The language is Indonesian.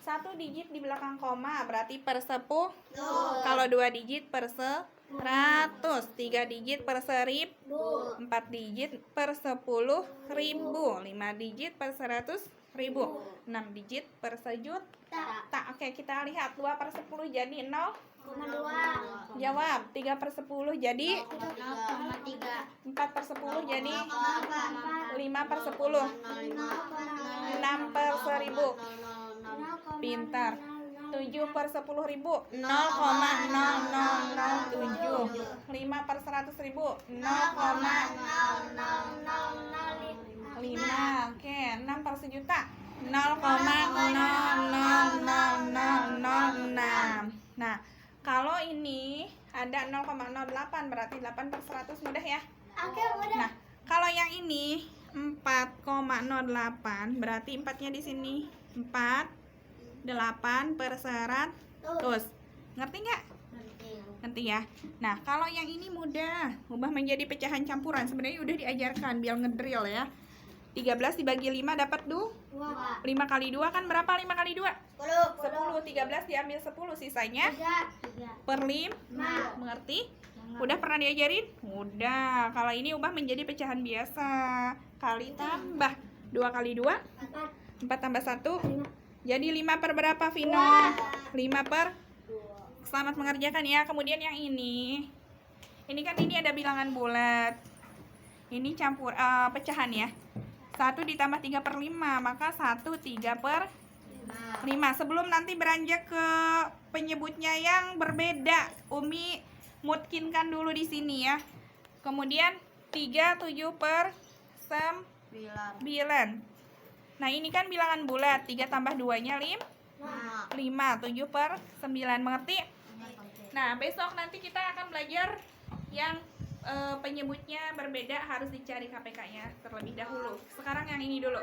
1 digit di belakang koma berarti per 10. Kalau 2 digit per 100, 3 digit per 1000, 4 digit per 10.000, 5 digit per 100.000, 6 digit per 1.000.000. Oke, kita lihat 2 per 10 jadi 0,2. Jawab. 3 per 10 jadi 4 per 10 jadi 5 per 10, 6 per 1000. Pintar. 7 per 10.000 0,0007. 5 per 100.000 0,005. Oke, 6 per 1.000.000 0,00006. Nah, kalau ini ada 0,08 berarti 8 per 100 mudah ya. Nah, kalau yang ini 4,08 berarti 4-nya di sini 8 per 100. Ngerti nggak? Ngerti ya. Nah, kalau yang ini mudah, ubah menjadi pecahan campuran. Sebenarnya udah diajarkan biar ngedrill ya. 13 dibagi 5 dapat 2. 5 kali 2 kan berapa? 5 kali 2? 10. 13 diambil 10, sisanya per 5. Mengerti? Udah pernah diajarin? Udah. Kalau ini ubah menjadi pecahan biasa. Kali tambah 2 kali 2 4 tambah 1 jadi 5 per berapa, Vino? 5 per. Selamat mengerjakan ya. Kemudian yang ini kan ini ada bilangan bulat. Ini campur pecahan ya. 1 ditambah 3 per 5, maka 1 3 per 5. Sebelum nanti beranjak ke penyebutnya yang berbeda, Umi mutkinkan dulu di sini ya. Kemudian 3 7 per 9. Nah, ini kan bilangan bulat. 3 tambah 2-nya 5. 7 per 9. Mengerti? Nah, besok nanti kita akan belajar yang penyebutnya berbeda, harus dicari KPK-nya terlebih dahulu. Sekarang yang ini dulu.